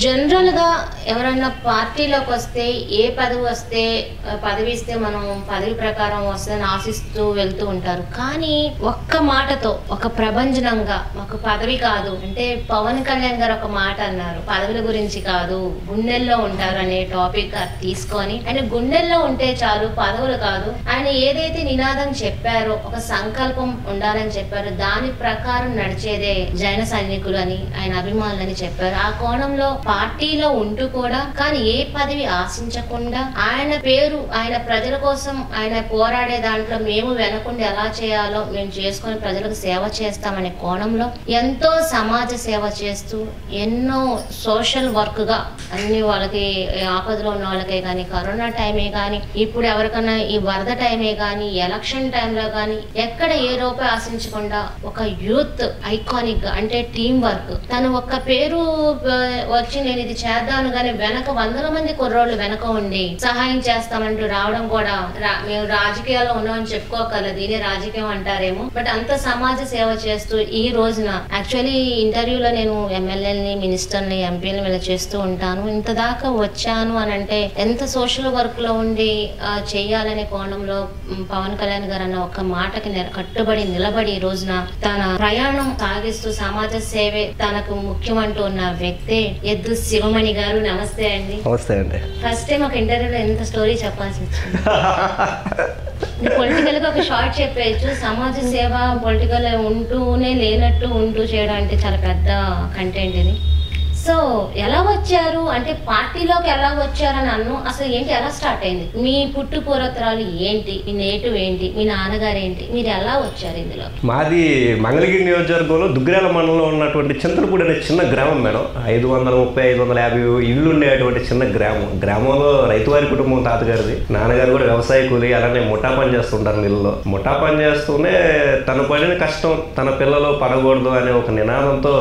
జనరల్గా ఎవరైనా పార్టీలోకి వస్తే ఏ పదవి వస్తే పదవి ఇస్తే మనం పదవి ప్రకారం వస్తుందని ఆశిస్తూ వెళ్తూ ఉంటారు. కానీ ఒక్క మాటతో ఒక ప్రభంజనంగా మాకు పదవి కాదు అంటే పవన్ కళ్యాణ్ గారు ఒక మాట అన్నారు, పదవుల గురించి కాదు గుండెల్లో ఉంటారు అనే టాపిక్ తీసుకొని ఆయన గుండెల్లో ఉంటే చాలు పదవులు కాదు, ఆయన ఏదైతే నినాదం చెప్పారో ఒక సంకల్పం ఉండాలని చెప్పారు, దాని ప్రకారం నడిచేదే జైన సైనికులు అని ఆయన అభిమానులని చెప్పారు. ఆ కోణంలో పార్టీలో ఉంటూ కూడా కానీ ఏ పదవి ఆశించకుండా ఆయన పేరు ఆయన ప్రజల కోసం ఆయన పోరాడే దాంట్లో మేము వెనకుండా ఎలా చేయాలో మేము చేసుకొని ప్రజలకు సేవ చేస్తామనే కోణంలో ఎంతో సమాజ సేవ చేస్తూ ఎన్నో సోషల్ వర్క్ గా అన్ని వాళ్ళకి ఆపదలో ఉన్న వాళ్ళకే కానీ కరోనా టైమే కానీ ఇప్పుడు ఎవరికైనా ఈ వరద టైమే కానీ ఎలక్షన్ టైంలో కానీ ఎక్కడ ఏ రూపాయి ఆశించకుండా ఒక యూత్ ఐకానిక్ గా అంటే టీం వర్క్ తను ఒక్క పేరు వచ్చి నేను ఇది చేద్దాను కానీ వెనక వందల మంది కుర్రోళ్ళు వెనక ఉండి సహాయం చేస్తామంటూ రావడం కూడా మేము రాజకీయాల్లో ఉన్నామని చెప్పుకోగలదు, దీని రాజకీయం అంటారేమో బట్ అంత సమాజ సేవ చేస్తూ ఈ రోజున యాక్చువల్లీ ఇంటర్వ్యూలో నేను ఎమ్మెల్యేని మినిస్టర్ని ఎంపీని ఇలా చేస్తూ ఉంటాను, ఇంత దాకా వచ్చాను అని అంటే ఎంత సోషల్ వర్క్ లో ఉండి చెయ్యాలనే కోణంలో పవన్ కళ్యాణ్ గారు అన్న ఒక మాటకి కట్టుబడి నిలబడి ఈ రోజున తన ప్రయాణం సాగిస్తూ సమాజ సేవే తనకు ముఖ్యమంటూ ఉన్న వ్యక్తే ఎద్దు శివమణి గారు. నమస్తే అండి. నమస్తే అండి. ఫస్ట్ టైం ఒక ఇంటర్వ్యూలో ఎంత స్టోరీ చెప్పాల్సి వచ్చింది. పొలిటికల్ గా ఒక షార్ట్ చెప్పేయచ్చు, సమాజ సేవ పొలిటికల్ ఉంటూనే లేనట్టు ఉంటూ చేయడం అంటే చాలా పెద్ద కంటెంట్ ఇది. సో ఎలా వచ్చారు అంటే పార్టీలోకి ఎలా వచ్చారని అన్ను అసలు ఏంటి, ఎలా స్టార్ట్ అయింది, మీ పుట్టు పూర్వోత్తరాలు ఏంటి, మీ నేటివ్ ఏంటి, మీ నాన్నగారు ఏంటి, మీరు ఎలా వచ్చారు ఇందులో? మాది మంగళగిరి నియోజకవర్గంలో దుగ్గిరాల మండలంలో ఉన్నటువంటి చింతలపూడి అనే చిన్న గ్రామం మేడం. 530-550 ఇళ్ళు ఉండేటువంటి చిన్న గ్రామం. గ్రామంలో రైతువారి కుటుంబం తాతగారిది. నాన్నగారు కూడా వ్యవసాయ కూలి అలానే ముఠా పని చేస్తుంటారు మిల్లులో. ముఠా పని చేస్తూనే తను పడిన కష్టం తన పిల్లలు పడకూడదు అనే ఒక నినాదంతో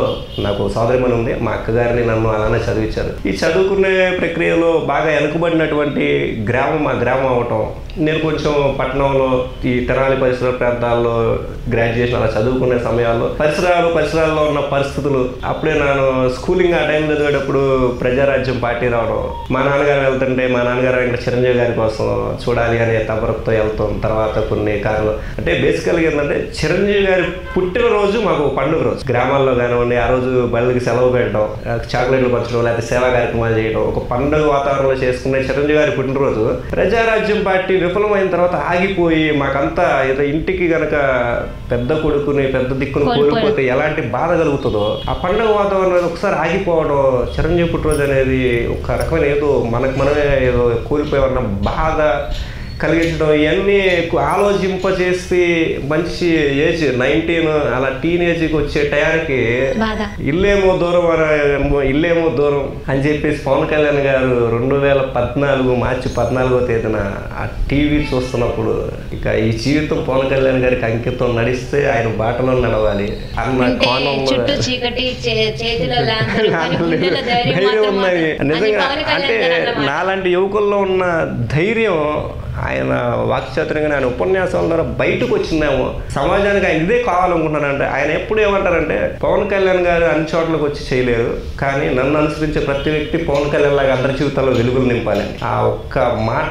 నాకు సోదరిమణి ఉంది, మా అక్కగారు నన్ను అలానే చదివించారు. ఈ చదువుకునే ప్రక్రియలో బాగా వెనుకబడినటువంటి గ్రామం మా గ్రామం అవటం, నేను కొంచెం పట్టణంలో ఈ తెనాలి పరిసర ప్రాంతాల్లో గ్రాడ్యుయేషన్ అలా చదువుకునే సమయాల్లో పరిసరాల్లో ఉన్న పరిస్థితులు, అప్పుడే నేను స్కూలింగ్ ఆ టైం చదివేటప్పుడు ప్రజారాజ్యం పార్టీ రావడం, మా నాన్నగారు వెళ్తుంటే మా నాన్నగారు ఇంకా చిరంజీవి గారి కోసం చూడాలి అనే తపరతో వెళ్తాం. తర్వాత కొన్ని కారణాలు అంటే బేసికల్గా ఏంటంటే చిరంజీవి గారి పుట్టినరోజు మాకు పండుగ రోజు, గ్రామాల్లో కానివ్వండి ఆ రోజు బళ్ళకి సెలవు పెట్టడం, చాక్లెట్లు పంచడం, లేకపోతే సేవా కార్యక్రమాలు చేయడం, ఒక పండుగ వాతావరణంలో చేసుకునే చిరంజీవి గారి పుట్టినరోజు ప్రజారాజ్యం పార్టీ విఫలమైన తర్వాత ఆగిపోయి మాకంతా ఏదో ఇంటికి గనక పెద్ద కొడుకుని పెద్ద దిక్కును కోల్పోతే ఎలాంటి బాధ కలుగుతుందో ఆ పండుగ వాతావరణం ఒకసారి ఆగిపోవడం, చిరంజీవి పుట్టినరోజు అనేది ఒక రకమైన ఏదో మనమే ఏదో కోల్పోయామన్న బాధ కలిగించడం, ఇవన్నీ ఆలోచింపజేసి మంచి ఏజ్ 19 అలా టీనేజ్కి వచ్చే టయానికి ఇల్లేమో దూరం అని చెప్పేసి పవన్ కళ్యాణ్ గారు 2014 మార్చి 14వ తేదీన ఆ టీవీ చూస్తున్నప్పుడు ఇక ఈ జీవితం పవన్ కళ్యాణ్ గారికి అంకితం, నడిస్తే ఆయన బాటలో నడవాలి అన్న కోణం ధైర్యం ఉందని నిజంగా అంటే నాలాంటి యువకుల్లో ఉన్న ధైర్యం ఆయన వాక్చాతుర్యంగా ఆయన ఉపన్యాసాల ద్వారా బయటకు వచ్చిందేమో, సమాజానికి ఆయన ఇదే కావాలనుకుంటున్నానంటే. ఆయన ఎప్పుడు ఏమంటారంటే పవన్ కళ్యాణ్ గారు అన్ని చోట్లకు వచ్చి చేయలేరు, కానీ నన్ను అనుసరించే ప్రతి వ్యక్తి పవన్ కళ్యాణ్ లాగా అందరి జీవితాల్లో వెలుగులు నింపాలి. ఆ ఒక్క మాట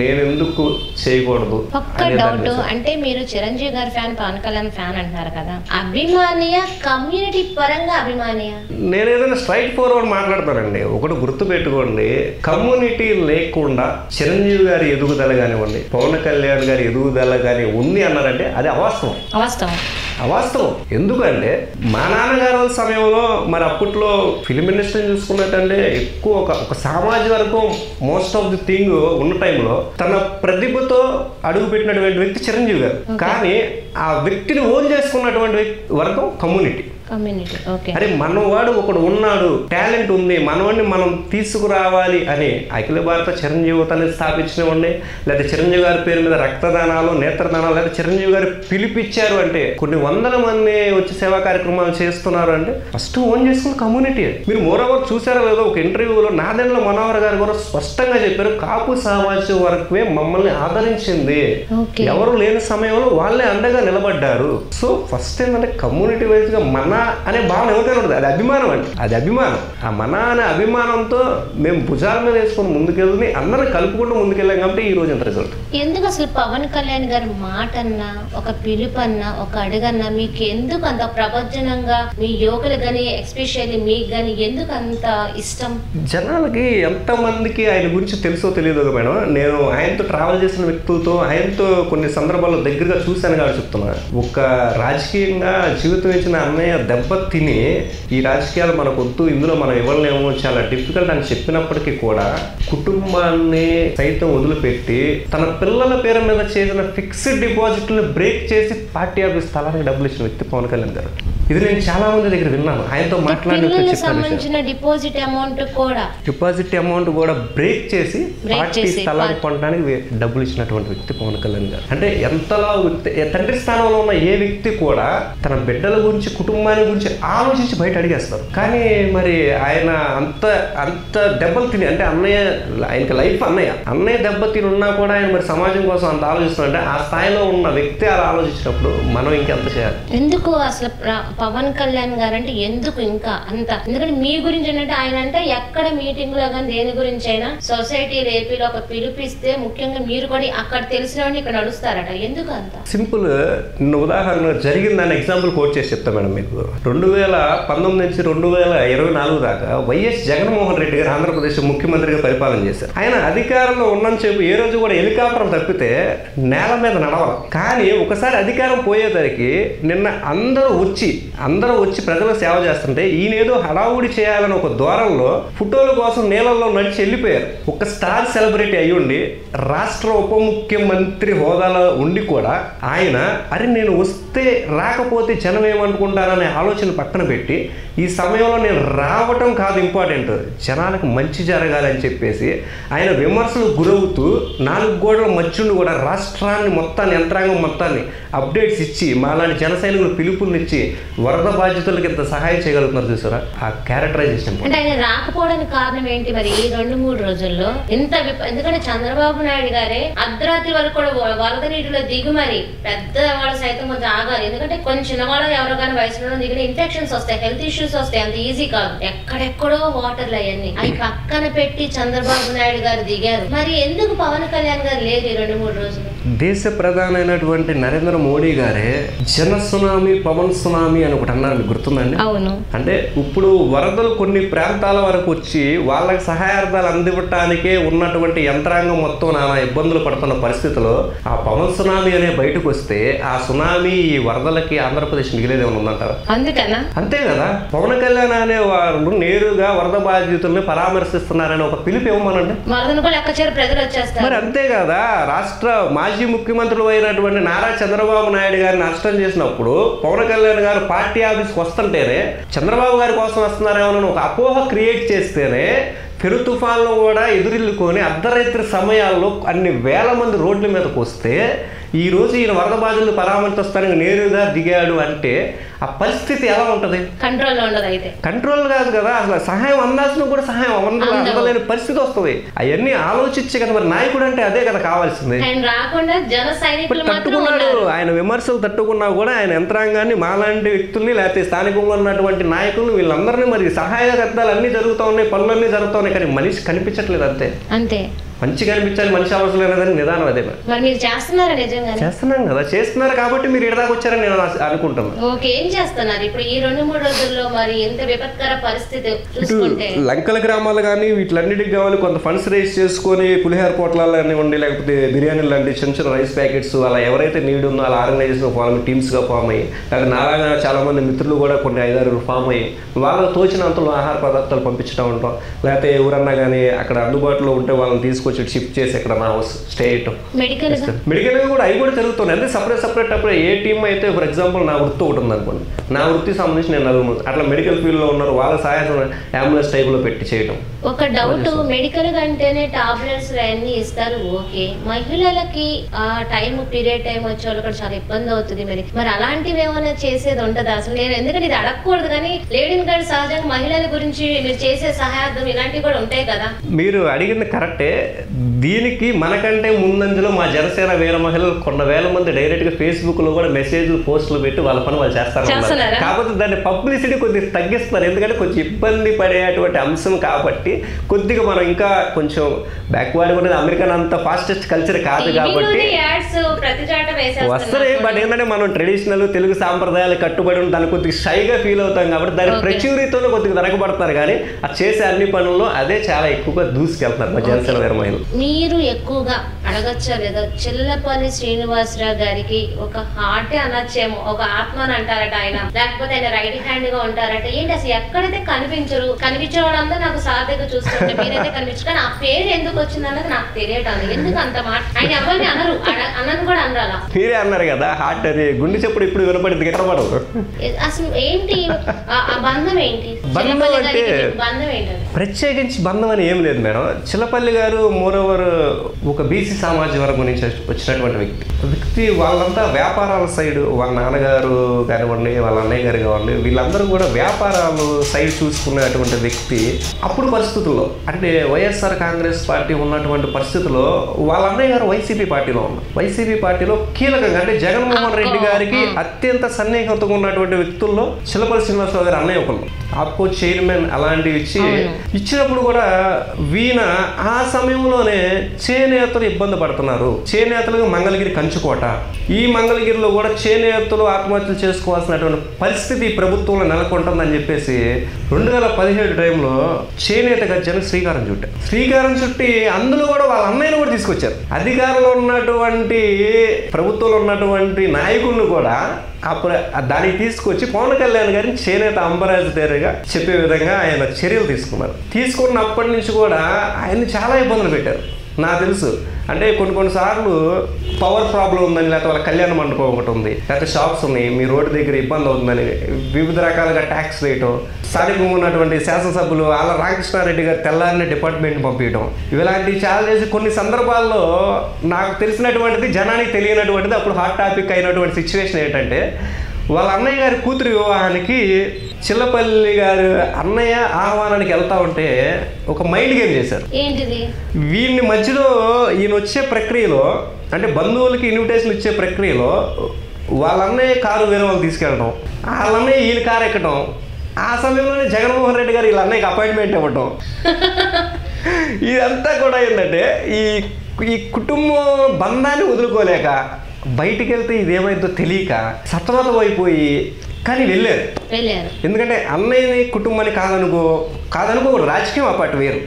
నేను ఎందుకు చేయకూడదు. అంటే మీరు చిరంజీవి గారి ఫ్యాన్, పవన్ కళ్యాణ్ ఫ్యాన్ అంటారు కదా, అభిమానియా కమ్యూనిటీ పరంగా అభిమానియా? నేను ఏదైనా స్ట్రైట్ ఫార్వర్డ్ మాట్లాడతానండి. ఒకటి గుర్తు పెట్టుకోండి, కమ్యూనిటీ లేకుండా చిరంజీవి గారి ఎదుగుదల కానివ్వండి, పవన్ కళ్యాణ్ గారి ఎదుగుదల కానీ ఉంది అన్నారంటే అది అవాస్తవం. ఎందుకంటే మా నాన్నగారు సమయంలో మరి అప్పట్లో ఫిలిం ఇండస్ట్రీ చూసుకున్నట్టంటే ఎక్కువ ఒక సామాజిక వర్గం మోస్ట్ ఆఫ్ ది థింగ్ ఉన్న టైంలో తన ప్రతిభతో అడుగు పెట్టినటువంటి వ్యక్తి చిరంజీవి గారు. కానీ ఆ వ్యక్తిని ఓన్ చేసుకున్నటువంటి వర్గం కమ్యూనిటీ. అరే మనవాడు ఒకడు ఉన్నాడు, టాలెంట్ ఉంది, మనవాడిని మనం తీసుకురావాలి అని అఖిల భారత చిరంజీవితాన్ని స్థాపించినవ్వండి, లేదా చిరంజీవి గారి పేరు మీద రక్తదానాలు, నేత్రదానాలు, లేదా చిరంజీవి గారు పిలిపిచ్చారు అంటే కొన్ని వందల మంది వచ్చి సేవా కార్యక్రమాలు చేస్తున్నారు అంటే ఫస్ట్ ఓన్ చేసుకున్న కమ్యూనిటీ. మీరు మోరోవర్ చూసారో లేదో ఒక ఇంటర్వ్యూలో నాదెండ్ల మనోహర్ గారు కూడా స్పష్టంగా చెప్పారు, కాపు సామాజిక వర్గమే మమ్మల్ని ఆదరించింది, ఎవరు లేని సమయంలో వాళ్ళే అండగా నిలబడ్డారు. సో ఫస్ట్ ఏంటంటే కమ్యూనిటీ వైజ్ గా మన అనే భావన ఎవరికైనా ఉంటుంది. అది అభిమానం అండి, అది అభిమానం. ఆ మన అనే అభిమానంతో మేము భుజాల మీద వేసుకొని ముందుకెళ్ళి అందరిని కలుపుకుంటూ ముందుకెళ్ళాం కాబట్టి ఈ రోజు ఎంత రిజల్ట్. ఎందుకు అసలు పవన్ కళ్యాణ్ గారి మాట అన్నా, ఒక పిలుపన్నా, ఒక అడుగన్నా మీకు ఎందుకు అంత ప్రబోధనంగా, మీ యువకులు కానీ ఎస్పెషల్లీ మీకు కానీ ఎందుకు అంత ఇష్టం? జనాలకి ఎంతమందికి ఆయన గురించి తెలుసో తెలియదు మేడం. నేను ఆయనతో ట్రావెల్ చేసిన వ్యక్తులతో, ఆయనతో కొన్ని సందర్భాల్లో దగ్గరగా చూశాను కాబట్టి చెప్తున్నా. ఒక రాజకీయంగా జీవితం ఇచ్చిన అన్నయ్య దెబ్బ తిని ఈ రాజకీయాలు మనకు వద్దు, ఇందులో మనం ఇవ్వలేము, చాలా డిఫికల్ట్ అని చెప్పినప్పటికీ కూడా కుటుంబాన్ని సైతం వదిలిపెట్టి తన పిల్లల పేరు మీద చేసిన ఫిక్స్డ్ డిపాజిట్లను బ్రేక్ చేసి పార్టీ ఆఫీస్ స్థలానికి డబ్బులు ఇచ్చిన వ్యక్తి పవన్ కళ్యాణ్ గారు. ఇది నేను చాలా మంది దగ్గర విన్నాను. ఆయనతో మాట్లాడిన డిపాజిట్ అమౌంట్ కూడా బ్రేక్ చేసి పార్టీ స్థలాన్ని కొనడానికి డబ్బులు ఇచ్చినటువంటి వ్యక్తి పవన్ కళ్యాణ్ గారు. అంటే ఎంతలా తండ్రి స్థానంలో ఉన్న ఏ వ్యక్తి కూడా తన బిడ్డల గురించి, కుటుంబాన్ని గురించి ఆలోచించి బయట అడిగేస్తారు. కానీ మరి ఆయన అంత దెబ్బలు తిని, అంటే ఆయనకి లైఫ్ అన్నయ్య దెబ్బ తిని ఉన్నా కూడా ఆయన మరి సమాజం కోసం అంత ఆలోచిస్తున్నారంటే ఆ స్థాయిలో ఉన్న వ్యక్తి అలా ఆలోచించినప్పుడు మనం ఇంకెంత చేయాలి? ఎందుకు అసలు పవన్ కళ్యాణ్ గారు అంటే ఎందుకు ఇంకా అంత? ఎందుకంటే మీ గురించి ఏంటంటే ఆయన అంటే ఎక్కడ మీటింగ్ లో కానీ దేని గురించి అయినా సొసైటీలో ఏపీలో ఒక పిలిపిస్తే ముఖ్యంగా మీరు కూడా అక్కడ తెలిసిన వాడిని ఇక్కడ నడుస్తారట. ఎందుకు అంత సింపుల్? ఉదాహరణ జరిగిందని ఎగ్జాంపుల్ కోట్ చేసి చెప్తా మేడం మీకు. 2019 నుంచి 2024 దాకా వైఎస్ జగన్మోహన్ రెడ్డి గారు ఆంధ్రప్రదేశ్ ముఖ్యమంత్రిగా పరిపాలన చేశారు. ఆయన అధికారంలో ఉన్నని చెప్పి ఏ రోజు కూడా హెలికాప్టర్ తప్పితే నేల మీద నడవాలి. కానీ ఒకసారి అధికారం పోయేసరికి నిన్న అందరూ వచ్చి ప్రజలకు సేవ చేస్తుంటే ఈయన ఏదో హడావుడి చేయాలని ఒక దూరంలో ఫోటోల కోసం నీళ్ళల్లో నడిచి వెళ్ళిపోయారు. ఒక స్టార్ సెలబ్రిటీ అయ్యుండి రాష్ట్ర ఉప ముఖ్యమంత్రి హోదాలో ఉండి కూడా ఆయన నేను వస్తే రాకపోతే జనం ఏమనుకుంటారనే ఆలోచన పక్కన పెట్టి ఈ సమయంలో నేను రావటం కాదు ఇంపార్టెంట్, జనాలకు మంచి జరగాలని చెప్పేసి ఆయన విమర్శలు గురవుతూ 4 గోడల మధ్యుండి కూడా రాష్ట్రాన్ని మొత్తాన్ని, యంత్రాంగం మొత్తాన్ని అప్డేట్స్ ఇచ్చి మాలాంటి జన సైనికులు పిలుపునిచ్చి వరద బాధితులకి ఇంత సహాయం చేయగలుగుతున్నారు. చూసారా ఆ క్యారెక్టరైజేషన్? అంటే ఆయన రాకపోవడానికి కారణం ఏంటి మరి ఈ 2-3 రోజుల్లో ఇంత? ఎందుకంటే చంద్రబాబు నాయుడు గారే అర్ధరాత్రి వరకు కూడా వరద నీటిలో దిగు మరి పెద్ద వాళ్ళు సైతం కొంచెం ఆగాలి. ఎందుకంటే కొంచెం చిన్నవాళ్ళు ఎవరు కానీ వయసులో దిగిన ఇన్ఫెక్షన్స్ వస్తాయి, హెల్త్ ఇష్యూస్ వస్తాయి, అంత ఈజీ కాదు. ఎక్కడెక్కడో వాటర్లు అవన్నీ అవి పక్కన పెట్టి చంద్రబాబు నాయుడు గారు దిగారు. మరి ఎందుకు పవన్ కళ్యాణ్ గారు లేదు ఈ 2-3 రోజులు? దేశ ప్రధానమైనటువంటి నరేంద్ర మోడీ గారే జన సునామీ, పవన్ సునామీ అని ఒకటి అన్నారు, గుర్తుందండి? అవును. అంటే ఇప్పుడు వరదలు కొన్ని ప్రాంతాల వరకు వచ్చి వాళ్ళకి సహాయార్థాలు అందివ్వటానికే ఉన్నటువంటి యంత్రాంగం మొత్తం నానా ఇబ్బందులు పడుతున్న పరిస్థితిలో ఆ పవన్ సునామీ అనే బయటకు వస్తే ఆ సునామీ ఈ వరదలకి ఆంధ్రప్రదేశ్ మిగిలేదేమైనా ఉందంటారా? అందుకన్నా అంతే కదా. పవన్ కళ్యాణ్ అనే వారు నేరుగా వరద బాధితుల్ని పరామర్శిస్తున్నారని ఒక పిలుపు ఇవ్వమనండి. మరి అంతే కదా. రాష్ట్ర మాజీ ముఖ్యమంత్రులు అయినటువంటి నారా చంద్రబాబు నాయుడు గారిని నష్టం చేసినప్పుడు పవన్ కళ్యాణ్ గారు పార్టీ ఆఫీస్కి వస్తుంటేనే చంద్రబాబు గారి కోసం వస్తున్నారేమో ఒక అపోహ క్రియేట్ చేస్తేనే పెను తుఫాన్లు కూడా ఎదురిల్లుకొని అర్ధరాత్రి సమయాల్లో అన్ని వేల మంది రోడ్ల మీదకి వస్తే ఈ రోజు ఈయన వరద బాధితులు పరామర్శిస్తానికి నేరుగా దిగాడు అంటే ఆ పరిస్థితి ఎలా ఉంటుంది? కంట్రోల్ కాదు కదా. అసలు సహాయం అందాల్సిన కూడా సహాయం అందలేని పరిస్థితి వస్తుంది. అవన్నీ ఆలోచించే కదా మరి నాయకుడు అంటే అదే కదా కావాల్సింది. తట్టుకున్నాడు, ఆయన విమర్శలు తట్టుకున్నా కూడా ఆయన యంత్రాంగాన్ని, మాలాంటి వ్యక్తుల్ని, లేకపోతే స్థానికంగా ఉన్నటువంటి నాయకులు, వీళ్ళందరినీ మరి సహాయ కర్తలు అన్నీ జరుగుతూ ఉన్నాయి, పనులన్నీ జరుగుతూ ఉన్నాయి, కానీ మనిషి కనిపించట్లేదు. అంతే మంచి కనిపించాలి, మనిషి అవసరం లేదని నిదానం అదే. చేస్తున్నాం కదా, చేస్తున్నారు కాబట్టి మీరు ఇడదాకా వచ్చారని నేను అనుకుంటున్నాను. లంకల గ్రామాలు కానీ వీటిలన్నిటికి కావాలి కొంత ఫండ్స్ రైజ్ చేసుకొని పులిహార పోట్లాలు కానివ్వండి, లేకపోతే బిర్యానీలు లాంటి చిన్న చిన్న రైస్ ప్యాకెట్స్ అలా ఎవరైతే నీడ్ ఉందో అలా ఆర్గనైజేషన్ ఫామ్ అయ్యి టీమ్స్గా ఫామ్ అయ్యి, లేకపోతే నాలాగా చాలా మంది మిత్రులు కూడా కొన్ని 5-6 ఫామ్ అయ్యి వాళ్ళకు తోచినంతలో ఆహార పదార్థాలు పంపించడం ఉంటాం. లేకపోతే ఎవరన్నా కానీ అక్కడ అందుబాటులో ఉంటే వాళ్ళని తీసుకొచ్చి షిఫ్ట్ చేసి ఎక్కడ నా హౌస్ స్టే చేయటం. మెడికల్ కూడా అవి కూడా జరుగుతున్నాయి. అంటే సపరేట్ అప్పుడు ఏ టీమ్ అయితే ఫర్ ఎగ్జాంపుల్ నా వృత్తి ఒకటి ఉంది అనుకోండి, నా వృత్తికి సంబంధించి నేను 4 అట్లా మెడికల్ ఫీల్డ్లో ఉన్నారు, వాళ్ళ సహాయం అంబులెన్స్ టైప్లో పెట్టి చేయడం. ఒక డౌట్, మెడికల్ కంటేనే టాబ్లెట్స్ అన్ని ఇస్తారు, ఓకే. మహిళలకి ఆ పీరియడ్ టైం వచ్చే వాళ్ళకి చాలా ఇబ్బంది అవుతుంది. మరి అలాంటివి ఏమైనా చేసేది ఉంటుందా అసలు? నేను ఎందుకంటే ఇది అడగకూడదు, కానీ లేడీని కానీ సహజంగా మహిళల గురించి మీరు చేసే సహాయార్థం ఇలాంటివి కూడా ఉంటాయి కదా. మీరు అడిగింది కరెక్టే. దీనికి మనకంటే ముందంజలో మా జనసేన వీర మహిళలు 100,000 మంది డైరెక్ట్గా ఫేస్బుక్లో కూడా మెసేజ్లు, పోస్టులు పెట్టి వాళ్ళ పని వాళ్ళు చేస్తారు. ఉన్నారు. కాకపోతే దాన్ని పబ్లిసిటీ కొద్దిగా తగ్గిస్తున్నారు, ఎందుకంటే కొంచెం ఇబ్బంది పడేటువంటి అంశం కాబట్టి కొద్దిగా మనం ఇంకా కొంచెం బ్యాక్వర్డ్ కూడా. అమెరికన్ అంత ఫాస్టెస్ట్ కల్చర్ కాదు కాబట్టి వస్తాయి. బట్ ఏంటంటే మనం ట్రెడిషనల్ తెలుగు సాంప్రదాయాలు కట్టుబడి దాన్ని కొద్దిగా షైగా ఫీల్ అవుతాం కాబట్టి దాని ప్రచురితోనే కొద్దిగా వెనకబడుతున్నారు. కానీ అది చేసే అన్ని పనుల్లో అదే చాలా ఎక్కువగా దూసుకెళ్తున్నారు మా జనసేన వీర మహిళలు. మీరు ఎక్కువగా అడగచ్చా లేదా చెల్లపల్లి శ్రీనివాసరావు గారికి ఒక హార్ట్ అనొచ్చేమో, ఒక ఆత్మని అంటారట ఆయన, లేకపోతే ఆయన రైట్ హ్యాండ్ గా ఉంటారట, ఏంటి అసలు ఎక్కడైతే కనిపించరు, కనిపించే వాళ్ళంతా నాకు సార్ దగ్గర చూస్తుంటే మీరైతే కనిపించు, కానీ ఆ పేరు ఎందుకు వచ్చిందన్నది నాకు తెలియటం. ఎందుకు అంత మాట ఆయన ఎవరిని అనరు, అన్నను కూడా అనరాలా. మీరే అన్నారు కదా హార్ట్ అది, గుండె చెప్పుడు ఇప్పుడు వినపడింది కనపడదు. అసలు ఏంటి ఆ బంధం ఏంటి, బంధం అంటే బంధం ఏంటి? ప్రత్యేకించి బంధం అని ఏం లేదు మేడం. చిల్లపల్లి గారు మోరోవర్ ఒక బీసీ సమాజ వర్గం నుంచి వచ్చినటువంటి వ్యక్తి. వాళ్ళంతా వ్యాపారాల సైడ్, వాళ్ళ నాన్నగారు కానివ్వండి, వాళ్ళ అన్నయ్య గారు కానివ్వండి, వీళ్ళందరూ కూడా వ్యాపారాలు సైడ్ చూసుకునేటువంటి వ్యక్తి. అప్పుడు పరిస్థితుల్లో అంటే వైఎస్ఆర్ కాంగ్రెస్ పార్టీ ఉన్నటువంటి పరిస్థితుల్లో వాళ్ళ అన్నయ్య గారు వైసీపీ పార్టీలో ఉన్నారు. వైసీపీ పార్టీలో కీలకంగా అంటే జగన్మోహన్ రెడ్డి గారికి అత్యంత సన్నిహితంగా ఉన్నటువంటి వ్యక్తుల్లో చిల్లపల్లి శ్రీనివాసరావు గారు అన్నయ్య ఒకళ్ళు, ఆప్కో చైర్మన్ అలాంటివి ఇచ్చినప్పుడు కూడా వీణ ఆ సమయంలోనే చేనేతలు ఇబ్బంది పడుతున్నారు. చేనేతలుగా మంగళగిరి కంచుకోట, ఈ మంగళగిరిలో కూడా చేనేతలు ఆత్మహత్యలు చేసుకోవాల్సినటువంటి పరిస్థితి ప్రభుత్వంలో నెలకొంటుందని చెప్పేసి 2017 టైంలో చేనేత గర్జనకు శ్రీకారం చుట్టి అందులో కూడా వాళ్ళ అన్నయ్యను కూడా తీసుకొచ్చారు. అధికారంలో ఉన్నటువంటి ప్రభుత్వంలో ఉన్నటువంటి నాయకులను కూడా అప్పుడు దానికి తీసుకొచ్చి పవన్ కళ్యాణ్ గారిని చేనేత అంబరాజుగా చెప్పే విధంగా ఆయన చర్యలు తీసుకున్నప్పటి నుంచి కూడా ఆయన్ని చాలా ఇబ్బందులు పెట్టారు. నాకు తెలుసు అంటే కొన్నిసార్లు పవర్ ప్రాబ్లం ఉందని, లేకపోతే వాళ్ళ కళ్యాణ మండపం ఒకటి ఉంది, లేకపోతే షాప్స్ ఉన్నాయి, మీ రోడ్డు దగ్గర ఇబ్బంది అవుతుందని వివిధ రకాలుగా ట్యాక్స్ వేయటం, స్థానికంగా ఉన్నటువంటి శాసనసభ్యులు ఆళ్ళ రామకృష్ణారెడ్డి గారు తెల్లారిని డిపార్ట్మెంట్ పంపించడం, ఇలాంటివి చాలా చేసి కొన్ని సందర్భాల్లో నాకు తెలిసినటువంటిది జనానికి తెలియనటువంటిది అప్పుడు హాట్ టాపిక్ అయినటువంటి సిచ్యువేషన్ ఏంటంటే, వాళ్ళ అన్నయ్య గారి కూతురు వివాహానికి చిల్లపల్లి గారు అన్నయ్య ఆహ్వానానికి వెళ్తా ఉంటే ఒక మైండ్ గేమ్ చేశారు. వీళ్ళని మధ్యలో ఈయన వచ్చే ప్రక్రియలో అంటే బంధువులకి ఇన్విటేషన్ ఇచ్చే ప్రక్రియలో వాళ్ళ అన్నయ్య కారు వేరే వాళ్ళు తీసుకెళ్ళడం, వాళ్ళ అన్నయ్య ఈయన కారు ఎక్కడం, ఆ సమయంలోనే జగన్మోహన్ రెడ్డి గారు వీళ్ళ అన్నయ్యకి అపాయింట్మెంట్ ఇవ్వటం. ఇదంతా కూడా ఏంటంటే ఈ కుటుంబం బంధాన్ని వదులుకోలేక బయటికి వెళ్తే ఇదేమైందో తెలియక సతమతం అయిపోయి కానీ వెళ్ళారు. ఎందుకంటే అన్నయ్యని కుటుంబాన్ని కాదనుకో రాజకీయం అపాటు వేరు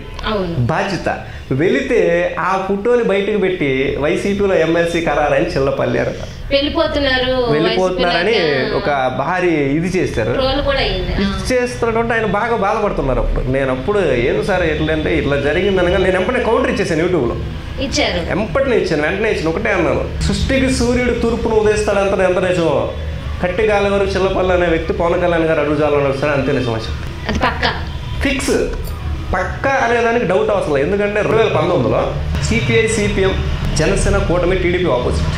బాధ్యత. వెళితే ఆ ఫోటోని బయటకు పెట్టి వైసీపీలో ఎమ్మెల్సీ ఖరారని వెళ్ళిపోతున్నారని ఒక భారీ ఇది చేస్తారు. చేస్తున్నట్టు ఆయన బాగా బాధపడుతున్నారు. అప్పుడు నేను అప్పుడు ఏదో సార్ ఎట్లంటే ఇట్లా జరిగిందనగా నేను వెంటనే కౌంటర్ ఇచ్చేసాను, యూట్యూబ్లో వెంటనే ఇచ్చాను. ఒకటే అన్నాను, సృష్టికి సూర్యుడు తూర్పును ఉదయిస్తాడంత ఎంత నిజమో కట్టిగాలి వరకు చిల్లపల్లి అనే వ్యక్తి పవన్ కళ్యాణ్ గారు అడుగుజాలని వస్తాడు అంతే నిజం. ఫిక్స్ పక్కా అనేదానికి డౌట్ అవసరం. ఎందుకంటే 2019లో సిపిఐ సిపిఎం జనసేన కూటమి టీడీపీ ఆపోజిట్,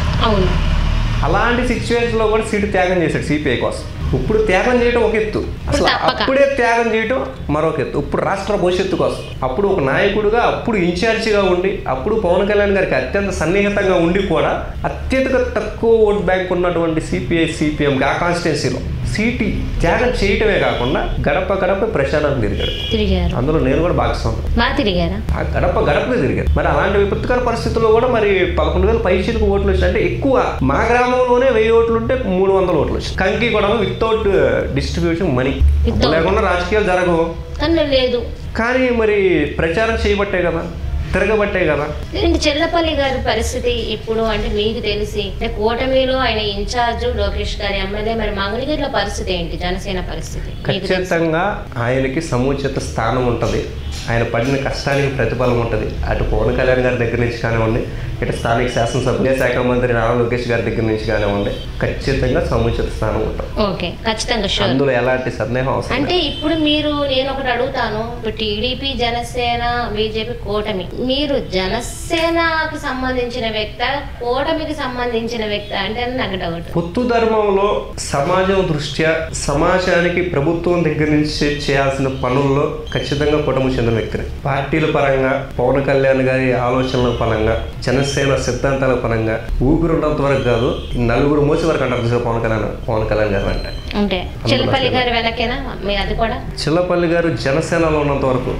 అలాంటి సిచ్యువేషన్లో కూడా సీటు త్యాగం చేశాడు సిపిఐ కోసం. ఇప్పుడు త్యాగం చేయడం ఒక ఎత్తు, అసలు అప్పుడే త్యాగం చేయడం మరొక ఎత్తు. ఇప్పుడు రాష్ట్ర భవిష్యత్తు కోసం అప్పుడు ఒక నాయకుడిగా, అప్పుడు ఇన్ఛార్జిగా ఉండి, అప్పుడు పవన్ కళ్యాణ్ గారికి అత్యంత సన్నిహితంగా ఉండి కూడా అత్యధిక తక్కువ ఓట్ బ్యాంక్ ఉన్నటువంటి సిపిఐ సిపిఎంకి ఆ కాన్స్టిట్యున్సీలో సీటు త్యాగం చేయటమే కాకుండా గడప ప్రచారం తిరిగాడు. అందులో నేను కూడా భాగస్వామి. ఆ గడపే తిరిగారు. మరి అలాంటి విపత్తుకర పరిస్థితుల్లో కూడా మరి 11,000 పైచీలకు ఓట్లు వచ్చాయి. అంటే ఎక్కువ మా గ్రామంలోనే 1000 ఓట్లు ఉంటే 300 ఓట్లు వచ్చాయి. కంకి కూడా వితౌట్ డిస్ట్రిబ్యూషన్ మనీ లేకుండా రాజకీయాలు జరగవు. కానీ మరి ప్రచారం చేయబట్టే కదా, తిరగబట్టే కదా. చెల్లపల్లి గారి పరిస్థితి ఇప్పుడు అంటే మీకు తెలిసి అంటే కూటమిలో ఆయన ఇన్ఛార్జ్ లోకేష్ గారి ఎమ్మెల్యే, మరి మంగళగిరిలో పరిస్థితి ఏంటి, జనసేన పరిస్థితి? ఖచ్చితంగా ఆయనకి సముచిత స్థానం ఉంటుంది, ఆయన పడిన కష్టానికి ప్రతిఫలం ఉంటుంది. అటు పవన్ కళ్యాణ్ గారి దగ్గర నుంచి కానివ్వండి, ఇటు స్థానిక శాసనసభ్య శాఖ మంత్రి నారా లోకేష్ గారి దగ్గర నుంచి కానివ్వండి, ఖచ్చితంగా సముచిత స్థానం ఉంటుంది. ఓకే, ఖచ్చితంగా అందులో ఎలాంటి సందేహం అవసరం. అంటే ఇప్పుడు నేను ఒకటి అడుగుతాను, ఇప్పుడు టీడీపీ జనసేన బీజేపీ కూటమి, మీరు జనసేనకి సంబంధించిన వ్యక్త, కూటమికి సంబంధించిన వ్యక్త అంటే నాకు డౌట్. పొత్తు ధర్మంలో సమాజం దృష్ట్యా సమాజానికి ప్రభుత్వం దగ్గర నుంచి చేయాల్సిన పనుల్లో ఖచ్చితంగా కూటమి చెందిన వ్యక్తిని. పార్టీల పరంగా పవన్ కళ్యాణ్ గారి ఆలోచనల పరంగా, జనసేన సిద్ధాంతాల పరంగా ఊపిరి ఉన్నంత వరకు కాదు, 4 మోసే వరకు అంటారు పవన్ కళ్యాణ్ గారు అంటే. అంటే చిల్లపల్లి గారి వెనకేనా మీ అది కూడా? చిల్లపల్లి గారు జనసేనలో ఉన్నంత వరకు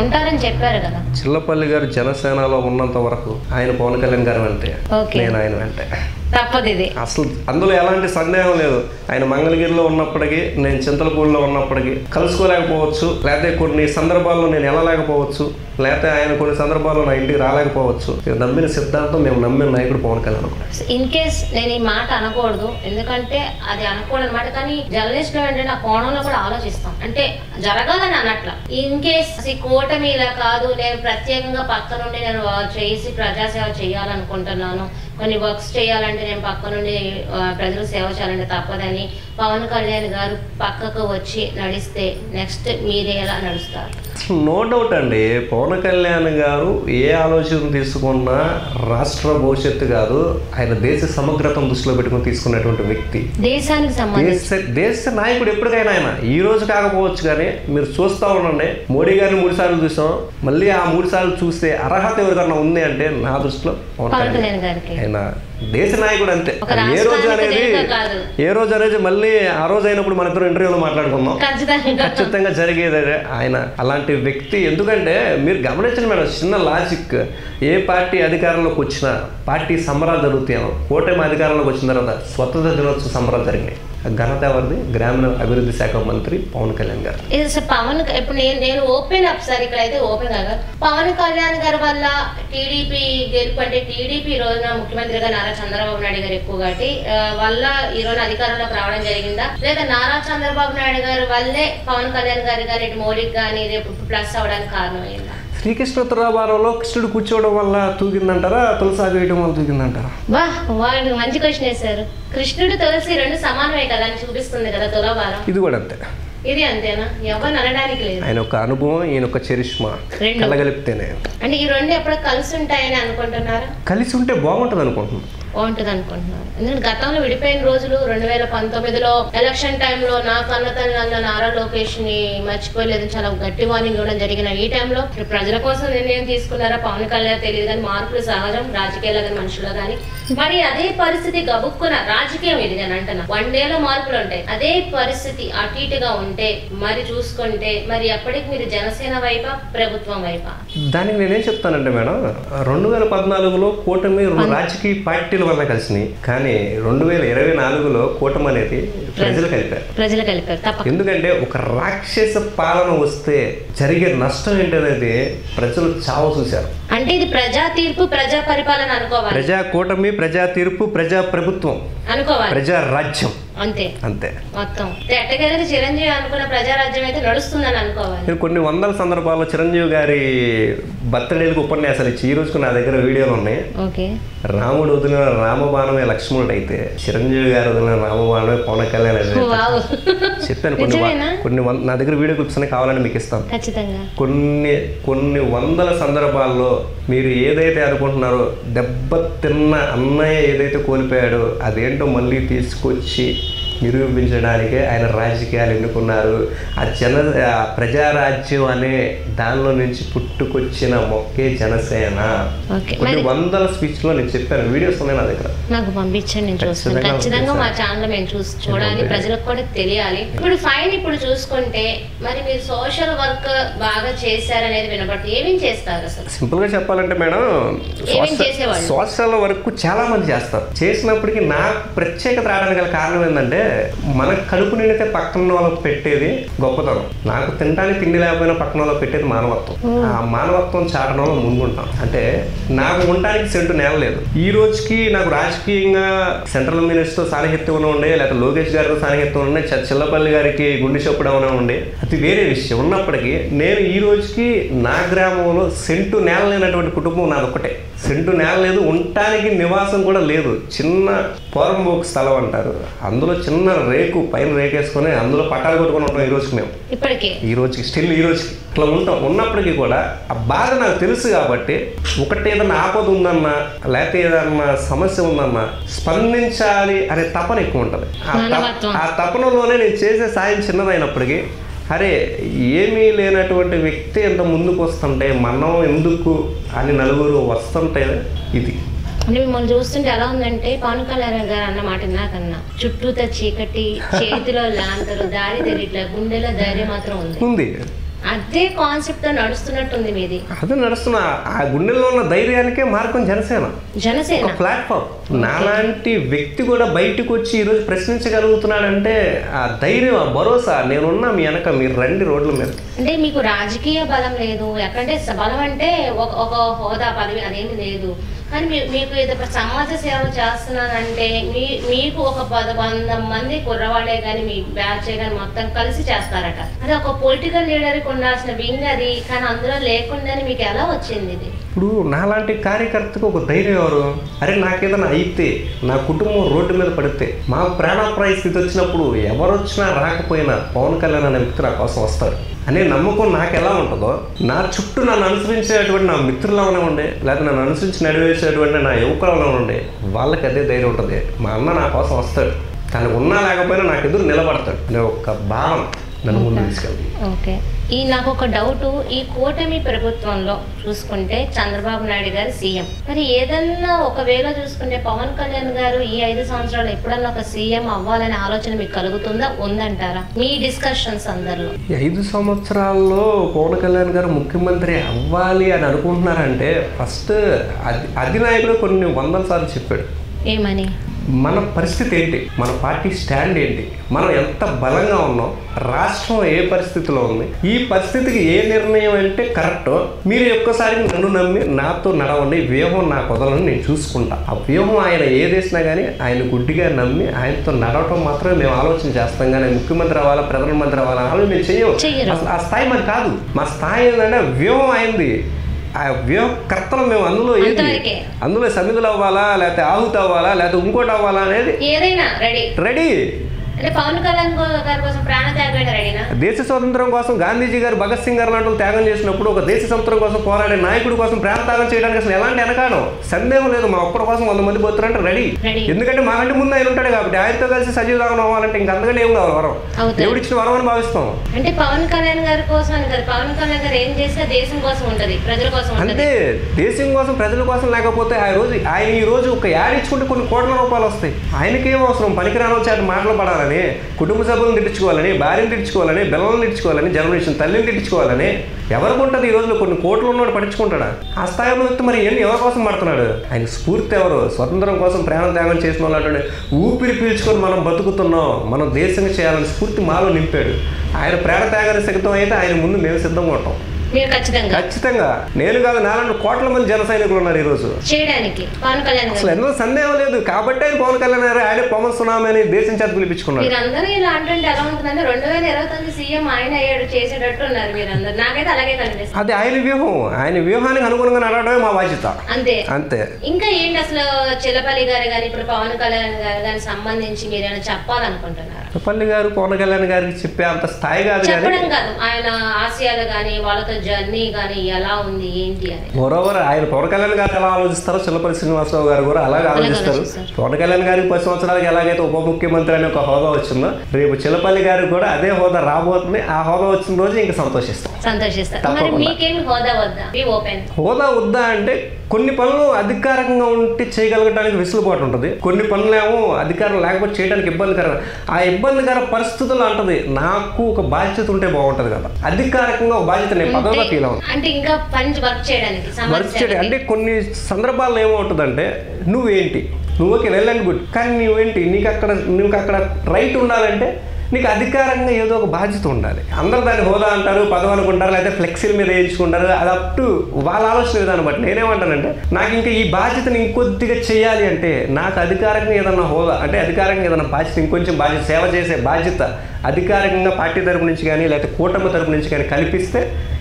ఉంటారని చెప్పారు కదా. చిల్లపల్లి గారు జనసేనలో ఉన్నంత వరకు ఆయన పవన్ కళ్యాణ్ గారు వెంటే, నేను ఆయన వెంటే. తప్పదు ఇది, అసలు అందులో ఎలాంటి సందేహం లేదు. ఆయన మంగళగిరిలో ఉన్నప్పటికీ, నేను చింతలపూడిలో ఉన్నప్పటికీ కలుసుకోలేకపోవచ్చు, లేకపోతే కొన్ని సందర్భాల్లో నేను వెళ్ళలేకపోవచ్చు, లేకపోతే ఆయన కొన్ని సందర్భాల్లో నా ఇంటికి రాలేకపోవచ్చు. నమ్మిన సిద్ధాంతం, మేము నమ్మిన నాయకుడు పవన్ కళ్యాణ్. ఇన్ కేస్ నేను ఈ మాట అనకూడదు, ఎందుకంటే అది అనకూడదు అనమాట. కానీ జర్నలిస్ట్ అంటే నా కోణంలో కూడా ఆలోచిస్తాం, అంటే జరగాలని అనట్ల. ఇన్ కేస్ ఈ కూటమి ఇలా కాదు, నేను ప్రత్యేకంగా పక్క నుండి నేను చేసి ప్రజాసేవ చేయాలనుకుంటున్నాను, కొన్ని వర్క్స్ చేయాలంటే నేను పక్క నుండి ప్రజలు సేవ చేయాలంటే తప్పదని పవన్ కళ్యాణ్ గారు పక్కకు వచ్చి నడిస్తే నెక్స్ట్ మీరే ఎలా నడుస్తారు? నో డౌట్ అండి. పవన్ కళ్యాణ్ గారు ఏ ఆలోచన తీసుకున్నా రాష్ట్ర భవిష్యత్తు కాదు, ఆయన దేశ సమగ్రతను దృష్టిలో పెట్టుకుని తీసుకున్నటువంటి వ్యక్తి, దేశానికి సంబంధించి దేశ నాయకుడు. ఎప్పటికైనా ఆయన ఈ రోజు కాకపోవచ్చు, కానీ మీరు చూస్తూ ఉండండి, మోడీ గారిని 3 సార్లు చూసాం, మళ్ళీ ఆ 3 సార్లు చూస్తే అర్హత ఎవరికన్నా ఉంది అంటే నా దృష్టిలో పవన్ కళ్యాణ్ గారికి. ఆయన దేశ నాయకుడు అంతే. ఏ రోజు అనేది మళ్ళీ ఆ రోజు అయినప్పుడు మన ఇద్దరు ఇంటర్వ్యూలో మాట్లాడుకుందాం, ఖచ్చితంగా జరిగేది ఆయన అలాంటి వ్యక్తి. ఎందుకంటే మీరు గమనించండి మేడం, చిన్న లాజిక్. ఏ పార్టీ అధికారంలోకి వచ్చినా పార్టీ సంబరాలు జరుగుతాయో, కూటమి అధికారంలోకి వచ్చిన తర్వాత స్వతంత్ర దినోత్సవ సంబరాలు జరిగినాయి. ఘనత ఎవరిది? గ్రామీణ అభివృద్ధి శాఖ మంత్రి పవన్ కళ్యాణ్ గారు. పవన్ ఇప్పుడు నేను ఓపెన్ అప్ సార్, ఇక్కడ అయితే ఓపెన్ కాదు. పవన్ కళ్యాణ్ గారి వల్ల టీడీపీ గెలుపు, అంటే టీడీపీ ఈ రోజున ముఖ్యమంత్రిగా నారా చంద్రబాబు నాయుడు గారు ఎక్కువ కాబట్టి వల్ల ఈ రోజు అధికారంలోకి రావడం జరిగిందా, లేదా నారా చంద్రబాబు నాయుడు గారి వల్లే పవన్ కళ్యాణ్ గారి ఇటు మోడీకి కానీ రేపు ప్లస్ అవడానికి కారణమైందా? శ్రీకృష్ణ తులాభారంలో కృష్ణుడు కూర్చోవడం వల్ల తూగిందంటారా, తులసాగు వేయడం వల్ల తూగిందంటారా? వాళ్ళు మంచి క్వశ్చన్ వేశారు. కృష్ణుడు తులసి రెండు సమానమే కదా అని చూపిస్తుంది కదా తులాభారం. ఇది కూడా అంతే. ఇది అంతేనా? ఎవరు అనడానికి లేదు. ఆయన ఒక అనుభవం, ఈయన ఒక చరిష్మా కలగలిపితేనే. అంటే ఈ రెండు ఎప్పుడు కలిసి ఉంటాయని అనుకుంటున్నారా? కలిసి ఉంటే బాగుంటుంది అనుకుంటున్నాను. ఎందుకంటే గతంలో విడిపోయిన రోజులు 2019లో ఎలక్షన్ టైంలో నా కన్నతల్లి నారా లోకేష్ ని మర్చిపోలేదు, చాలా గట్టి వార్నింగ్ ఇవ్వడం జరిగిన ఈ టైంలో ప్రజల కోసం నిర్ణయం తీసుకున్నారా పవన్ కళ్యాణ్ తెలియదు, కానీ మార్పులు సహజం రాజకీయాల్లో కానీ మనుషుల్లో కానీ. మరి అదే పరిస్థితి గబుక్కున రాజకీయం ఇది నేను అంటున్నా, 1 డేలో మార్పులు ఉంటాయి. అదే పరిస్థితి అటు ఇటుగా ఉంటే మరి చూసుకుంటే మరి ఎప్పటికి మీరు జనసేన వైపా ప్రభుత్వం వైపా? దానికి నేనేం చెప్తానంటే మేడం, 2014లో కూటమి రాజకీయ పార్టీల వల్ల కలిసినాయి, కానీ 2024లో కూటమి అనేది ప్రజలు కలిపారు. ఎందుకంటే ఒక రాక్షస పాలన వస్తే జరిగే నష్టం ఏంటనేది ప్రజలు చావు చూశారు. అంటే ఇది ప్రజా తీర్పు, ప్రజా పరిపాలన అనుకోవాలి. ప్రజా కూటమి, ప్రజా తీర్పు, ప్రజా ప్రభుత్వం అనుకోవాలి, ప్రజా రాజ్యం అంతే అంతే మొత్తం. ఎట్టకేలకు చిరంజీవి అనుకున్న ప్రజారాజ్యం అయితే నడుస్తుందని అనుకోవాలి. నేను కొన్ని వందల సందర్భాల్లో చిరంజీవి గారి బర్త్డేలకు ఉపన్యాసాలు ఇచ్చి ఈ రోజుకు నా దగ్గర వీడియోలు ఉన్నాయి. రాముడు వదిలిన రామబాణమే లక్ష్మణుడు అయితే చిరంజీవి గారు వదిలిన రామబాణమే పవన్ కళ్యాణ్ చెప్పాను. కొన్ని నా దగ్గర వీడియో క్లిప్స్ అని కావాలని మీకు ఇస్తాను. కొన్ని వందల సందర్భాల్లో మీరు ఏదైతే అనుకుంటున్నారో, దెబ్బ తిన్న అన్నయ్య ఏదైతే కోల్పోయాడో అదేంటో మళ్ళీ తీసుకొచ్చి నిరూపించడానికే ఆయన రాజకీయాలు ఎన్నుకున్నారు. ఆ ప్రజారాజ్యం అనే దానిలో నుంచి పుట్టుకొచ్చిన మొక్కే జనసేన. కొన్ని వందల స్పీచ్ లో నేను చెప్పాను, వీడియోస్ ఉన్నాయి నా దగ్గర, నాకు పంపించండి, నేను చూస్తాను. ఖచ్చితంగా మా ఛానల్ మేము చూడాలి, ప్రజలకు కూడా తెలియాలి. ఇప్పుడు చూసుకుంటే మరి మీరు సోషల్ వర్క్ బాగా చేశారనేది వినబడుతుంది. ఏమేమి చేస్తారు అసలు? సింపుల్ గా చెప్పాలంటే మేడం, సోషల్ వర్క్ చాలా మంది చేస్తారు. చేసినప్పటికీ నాకు ప్రత్యేకత రావడానికి గల కారణం ఏంటంటే, మన కడుపు నిండితే పక్కన వాళ్ళకి పెట్టేది గొప్పతనం. నాకు తినడానికి తిండి లేకపోయినా పక్కన వాళ్ళకి పెట్టేది మానవత్వం. ఆ మానవత్వం చాటడంలో ముందుంటాం. అంటే నాకు ఉండడానికి సెంటు నేల లేదు. ఈ రోజుకి నాకు రాజకీయంగా సెంట్రల్ మినిస్టర్ సాన్నిహిత్యం ఉండే, లేకపోతే లోకేష్ గారితో సాన్నిహిత్యం ఉండే, చిల్లపల్లి గారికి గుండె చొప్పడం ఉండే, అది వేరే విషయం. ఉన్నప్పటికీ నేను ఈ రోజుకి నా గ్రామంలో సెంటు నేల లేనటువంటి కుటుంబం నాదొక్కటే. సెంటు నేల లేదు, ఉండటానికి నివాసం కూడా లేదు. చిన్న పోరంబోకు స్థలం అంటారు, అందులో చిన్న రేకు పైన రేకేసుకొని అందులో పట్టాలు కొట్టుకొని ఉంటాం ఈ రోజుకి. మేము ఈ రోజుకి ఇట్లా ఉంటాం. ఉన్నప్పటికీ కూడా ఆ బాధ నాకు తెలుసు కాబట్టి, ఒకటి ఏదన్నా ఆపద ఉందన్నా లేకపోతే ఏదన్నా సమస్య ఉందన్నా స్పందించాలి అనే తపన ఎక్కువ ఉంటుంది. ఆ తపనలోనే నేను చేసే సాయం చిన్నదైనప్పటికీ, అరే ఏమీ లేనటువంటి వ్యక్తి ఎంత ముందుకు వస్తుంటే మనం ఎందుకు అని నలుగురు వస్తుంటే ఇది మిమ్మల్ని చూస్తుంటే ఎలా ఉందంటే పవన్ కళ్యాణ్ గారు అన్నమాట నాకన్నా చుట్టూతో చీకటి, చేతిలో లాంతరు, దారి తెలియట్లే, గుండెలో ధైర్యం మాత్రం ఉంది. అదే కాన్సెప్ట్ తో నడుస్తున్నట్టుంది మీది. అదే నడుస్తున్నా. ఆ గుండెల్లో ఉన్న ధైర్యానికే మార్గం జనసేన ప్లాట్ఫామ్. నాలాంటి వ్యక్తి కూడా బయటకు వచ్చి ఈరోజు ప్రశ్నించగలుగుతున్నాడంటే ఆ ధైర్యం, ఆ భరోసా, నేనున్నా మీ వెనక, మీరు రండి రోడ్ల మీద. అంటే మీకు రాజకీయ బలం లేదు, ఎక్కడంటే బలం అంటే ఒక హోదా, పదవి అదేమి లేదు, కానీ మీకు ఏదో సమాజ సేవ చేస్తున్నారంటే మీకు ఒక 100 మంది కుర్రవాళ్ళే కానీ మీ బ్యాచే కానీ మొత్తం కలిసి చేస్తారట. అది ఒక పొలిటికల్ లీడర్కి ఉండాల్సిన వింగ్ అది, కానీ అందులో లేకుండానే మీకు ఎలా వచ్చింది ఇది? ఇప్పుడు నాలాంటి కార్యకర్తకు ఒక ధైర్యం ఎవరు? అరే నాకేదైనా అయితే, నా కుటుంబం రోడ్డు మీద పడితే, మా ప్రాణాపాయ స్థితి వచ్చినప్పుడు ఎవరు వచ్చినా రాకపోయినా పవన్ కళ్యాణ్ అనే వ్యక్తి నా కోసం వస్తారు అనే నమ్మకం నాకు ఎలా ఉంటుందో, నా చుట్టూ నన్ను అనుసరించేటువంటి నా మిత్రులనే ఉండే, లేకపోతే నన్ను అనుసరించి నడివేసేటువంటి నా యువకులలో ఉండే వాళ్ళకి అదే ధైర్యం ఉంటుంది. మా అన్న నా కోసం వస్తాడు, తనకు ఉన్నా లేకపోయినా నాకు ఎదురు నిలబడతాడు అనే ఒక భావం నన్ను ముందు తీసుకెళ్తాను. ఓకే, నాకు ఒక డౌట్. ఈ కూటమి ప్రభుత్వంలో చూసుకుంటే చంద్రబాబు నాయుడు గారు సీఎం, మరి ఏదన్నా ఒకవేళ చూసుకుంటే పవన్ కళ్యాణ్ గారు ఈ 5 సంవత్సరాలు ఎప్పుడన్నా ఒక సీఎం అవ్వాలనే ఆలోచన మీకు కలుగుతుందా, ఉందంటారా మీ డిస్కషన్స్ అందరిలో? 5 సంవత్సరాల్లో పవన్ కళ్యాణ్ గారు ముఖ్యమంత్రి అవ్వాలి అని అనుకుంటున్నారంటే ఫస్ట్ అధినాయకుడు కొన్ని 100 సార్లు చెప్పాడు. ఏమని? మన పరిస్థితి ఏంటి, మన పార్టీ స్టాండ్ ఏంటి, మనం ఎంత బలంగా ఉన్నాం, రాష్ట్రం ఏ పరిస్థితిలో ఉంది, ఈ పరిస్థితికి ఏ నిర్ణయం అంటే కరెక్టో మీరు ఒక్కసారి నన్ను నమ్మి నాతో నడవండి, వ్యూహం నా కుదరని నేను చూసుకుంటా. ఆ వ్యూహం ఆయన ఏదేసినా కానీ ఆయన గుడ్డిగా నమ్మి ఆయనతో నడవటం మాత్రమే మేము ఆలోచన చేస్తాం, కానీ ముఖ్యమంత్రి అవ్వాలా, ప్రధానమంత్రి అవ్వాలా ఆలోచన మేము చెయ్యం. ఆ స్థాయి మరి కాదు. మా స్థాయి ఏంటంటే వ్యూహం అయింది, ఆ వ్యూహకర్తలు మేము అందులో సమిధులు అవ్వాలా, లేకపోతే ఆహుతి అవ్వాలా, లేకపోతే ఇంకోటి అవ్వాలా అనేది రెడీ. పవన్ కళ్యాణ్ గారి కోసం ప్రాణత్యాగం రెడీనా? దేశ స్వాతంత్రం కోసం గాంధీజీ గారు, భగత్ సింగ్ గారు లాంటి త్యాగం చేసినప్పుడు ఒక దేశ స్వాతంత్రం కోసం పోరాడే నాయకుడి కోసం ప్రాణత్యాగం చేయడానికి అసలు ఎలాంటి వెనకాడం సందేహం లేదు. మా ఒక్కరి కోసం 100 మంది పోతారంటే రెడీ. ఎందుకంటే మాకంటే ముందు ఆయన ఉంటాడు కాబట్టి, ఆయనతో కలిసి సజీవంగా అవ్వాలంటే ఇంకా అంతకంటే ఏం కావాలి, వరం దేవుడు ఇచ్చిన వరం అని భావిస్తాం. అంటే పవన్ కళ్యాణ్ గారి కోసం అని కాదు, పవన్ కళ్యాణ్ గారు ఏం చేస్తే దేశం కోసం ఉంటది, ప్రజల కోసం అంటే దేశం కోసం, ప్రజల కోసం. లేకపోతే ఆయన ఈ రోజు ఒక యాడ్ ఇచ్చుకుంటే కొన్ని కోట్ల రూపాయలు వస్తాయి. ఆయనకేం అవసరం పనికిరాని చేత మాటలు పడాలని, కుటుంబ సభ్యులను తిట్టించుకోవాలని, భార్యను తిట్టించుకోవాలని, పిల్లలను తిట్టించుకోవాలని, జనరేషన్ తల్లిని తిట్టించుకోవాలని ఎవరికి ఉంటుంది? ఈ రోజులో కొన్ని కోట్లు ఉన్నాడు పట్టించుకుంటాడా? ఆ స్థాయిలో వ్యక్తి మరి ఎవరి కోసం పడుతున్నాడు? ఆయన స్ఫూర్తి ఎవరు? స్వతంత్రం కోసం ప్రాణత్యాగం చేసిన వాళ్ళు ఊపిరి పీల్చుకొని మనం బతుకుతున్నాం, మనం దేశంగా చేయాలని స్ఫూర్తి మాలో నింపాడు. ఆయన ప్రాణత్యాగానికి సిద్ధం అయితే ఆయన ముందు మేము సిద్ధంగా ఉంటాం. ఖచ్చితంగా. నేను కాదు, 4 కోట్ల మంది జన సైనికులు ఉన్నారు ఈ రోజు చేయడానికి. పవన్ కళ్యాణ్ అసలు ఎందులో సందేహం లేదు. కాబట్టి ఆయన పవన్ కళ్యాణ్ గారు ఆయన పవన్ సునామీ అని దేశం చేత పిలిపించుకున్నారు. మీరందరూ ఇలా అంటే ఎలా ఉంటుందంటే 2029 సీఎం ఆయన అయ్యాడు చేసేటట్టు ఉన్నారు మీరందరూ. నాకైతే అలాగే కనిపిస్తుంది. అది ఆయన వ్యూహం, ఆయన వ్యూహానికి అనుగుణంగా నడవడమే మా బాధ్యత. అంతే. ఇంకా ఏంటి అసలు చిల్లపల్లి గారు కానీ ఇప్పుడు పవన్ కళ్యాణ్ గారు కానీ సంబంధించి మీరు ఏమైనా చెప్పాలనుకుంటున్నారు? చిల్లపల్లి గారు పవన్ కళ్యాణ్ గారికి చెప్పే అంత స్థాయి కాదు, చెప్పడం కాదు, ఆయన ఆశయాలు కానీ వాళ్ళతో జర్నీ కానీ ఎలా ఉంది ఏంటి అని. మోరోవర్ ఆయన పవన్ కళ్యాణ్ గారు ఎలా ఆలోచిస్తారో చిల్లపల్లి శ్రీనివాసరావు గారు కూడా అలాగే ఆలోచిస్తారు. పవన్ కళ్యాణ్ గారికి 10 సంవత్సరాలకి ఎలాగైతే ఉప ముఖ్యమంత్రి అనే ఒక హోదా వచ్చిందో, రేపు చిల్లపల్లి గారికి కూడా అదే హోదా రాబోతుంది. ఆ హోదా వచ్చిన రోజు ఇంకా సంతోషిస్తాం. హోదా వద్దా అంటే కొన్ని పనులు అధికారికంగా ఉంటే చేయగలగడానికి వెసులుబాటు ఉంటుంది, కొన్ని పనులేమో అధికారం లేకపోతే చేయడానికి ఇబ్బందికరం. ఆ ఇబ్బందికర పరిస్థితులు అంటది నాకు ఒక బాధ్యత ఉంటే బాగుంటది కదా. అధికారికంగా ఒక బాధ్యత నేను పదవిగా ఫీల్ అవును. అంటే కొన్ని సందర్భాల్లో ఏమవుతుందంటే నువ్వేంటి, నువ్వు ఓకే వెల్ అండ్ గుడ్, కానీ నువ్వేంటి, నీకు అక్కడ రైట్ ఉండాలంటే నీకు అధికారంగా ఏదో ఒక బాధ్యత ఉండాలి. అందరూ దాన్ని హోదా అంటారు, పదవి అనుకుంటారు, లేకపోతే ఫ్లెక్సీల మీద వేయించుకుంటారు. అది అప్ టు వాళ్ళ ఆలోచన విధానం బట్టి. నేనేమంటానంటే నాకు ఇంకా ఈ బాధ్యతను ఇంకొద్దిగా చేయాలి అంటే నాకు అధికారంగా ఏదన్నా హోదా అంటే అధికారంగా ఏదన్నా బాధ్యత, ఇంకొంచెం బాధ్యత, సేవ చేసే బాధ్యత అధికారికంగా పార్టీ తరపు నుంచి కానీ లేకపోతే కూటమి తరపు నుంచి కానీ కల్పిస్తే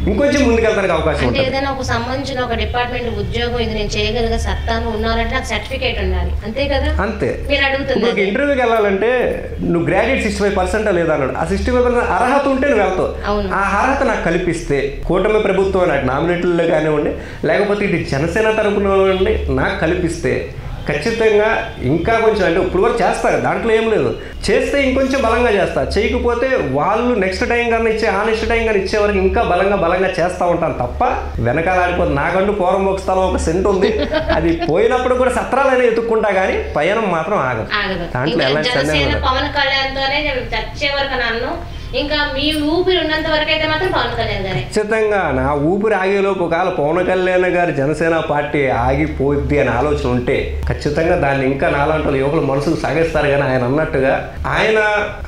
ఇంకొంచెం ముందుకెళ్ళడానికి అవకాశం ఉంటుంది. ఏదైనా ఒక సంబంధించిన ఒక డిపార్ట్మెంట్ ఉద్యోగం ఇది నేను చేయగలిగే సత్తాను ఉన్నారంటే నాకు సర్టిఫికేట్ ఉండాలి, అంతే కదా. అంతే. మీరు అడుగుతున్నారు ఇంటర్వ్యూకి వెళ్ళాలంటే నువ్వు గ్రాడ్యుయేట్ 65% లేదా అన్నాడు. ఆ 65% అర్హత ఉంటే నువ్వు వెళ్తావు. ఆ అర్హత నాకు కల్పిస్తే కూటమి ప్రభుత్వం నాకు నామినేట్లలో కానివ్వండి, లేకపోతే ఇటు జనసేన తరపున నాకు కల్పిస్తే ఖచ్చితంగా ఇంకా కొంచెం అంటే ఇప్పుడు కూడా చేస్తారు, దాంట్లో ఏం లేదు. చేస్తే ఇంకొంచెం బలంగా చేస్తా, చేయకపోతే వాళ్ళు నెక్స్ట్ టైం కానీ ఆ నెక్స్ట్ టైం కానీ ఇచ్చే వరకు ఇంకా బలంగా చేస్తూ ఉంటాను తప్ప వెనకాల ఆడిపోతే. నాకంటూ పూర్వం ఒక స్థలం ఒక సెంట్ ఉంది, అది పోయినప్పుడు కూడా సత్రాలనే ఎత్తుక్కుంటా కానీ పయనం మాత్రం ఆగదు. దాంట్లో ఎలాంటి సందేహం లేదు. పవన్ కళ్యాణ్ తోనే చచ్చే వరకు నన్ను ఇంకా మీ ఊపిరి ఉన్నంత వరకు అయితే మాత్రం పవన్ కళ్యాణ్ గారే. ఖచ్చితంగా నా ఊపిరి ఆగేలోపు ఒకవేళ పవన్ కళ్యాణ్ గారి జనసేన పార్టీ ఆగిపోద్ది అనే ఆలోచన ఉంటే ఖచ్చితంగా దాన్ని ఇంకా నాలాంటి యువకులు మనసులు సాగిస్తారు. కానీ ఆయన అన్నట్టుగా ఆయన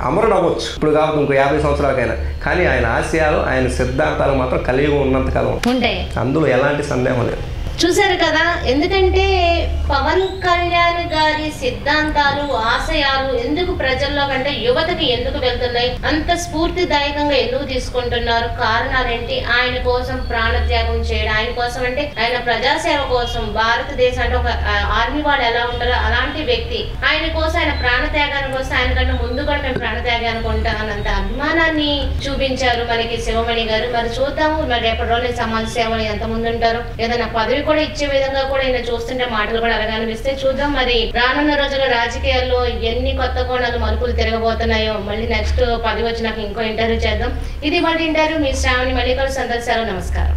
అమరుడు అవ్వచ్చు ఇప్పుడు కాబట్టి ఇంకో 50 సంవత్సరాలకైనా, కానీ ఆయన ఆశయాలు ఆయన సిద్ధాంతాలు మాత్రం కలిగి ఉన్నంతకాలం ఉంటాయి, అందులో ఎలాంటి సందేహం లేదు. చూశారు కదా, ఎందుకంటే పవన్ కళ్యాణ్ గారి సిద్ధాంతాలు ఆశయాలు ఎందుకు ప్రజల్లో కంటే యువతకి ఎందుకు వెళ్తున్నాయి, అంత స్ఫూర్తిదాయకంగా ఎందుకు తీసుకుంటున్నారు, కారణాలేంటి? ఆయన కోసం ప్రాణత్యాగం చేయడం, ఆయన కోసం అంటే ఆయన ప్రజాసేవ కోసం, భారతదేశం అంటే ఒక ఆర్మీ వాళ్ళు ఎలా ఉంటారో అలాంటి వ్యక్తి, ఆయన కోసం ఆయన ప్రాణత్యాగానికి వస్తే ఆయన కంటే ముందు కూడా మేము ప్రాణత్యాగానికి ఉంటామన్నంత అభిమానాన్ని చూపించారు మనకి శివమణి గారు. మరి చూద్దాము మరి రేపటి రోజున సమాజ సేవలు ఎంత ముందు ఉంటారు, ఏదైనా పదవి కూడా ఇచ్చే విధంగా కూడా ఈయన చూస్తుంటే మాటలు కూడా అలాగే అనిపిస్తే చూద్దాం. మరి రానున్న రోజుల్లో రాజకీయాల్లో ఎన్ని కొత్త కోణాలు మలుపులు తిరగబోతున్నాయో. మళ్ళీ నెక్స్ట్ 10 వచ్చినాక ఇంకో ఇంటర్వ్యూ చేద్దాం. ఇది వాళ్ళ ఇంటర్వ్యూ. మీ శ్రావణి. మళ్ళీ కలిసి అందరికీ సెలవు. నమస్కారం.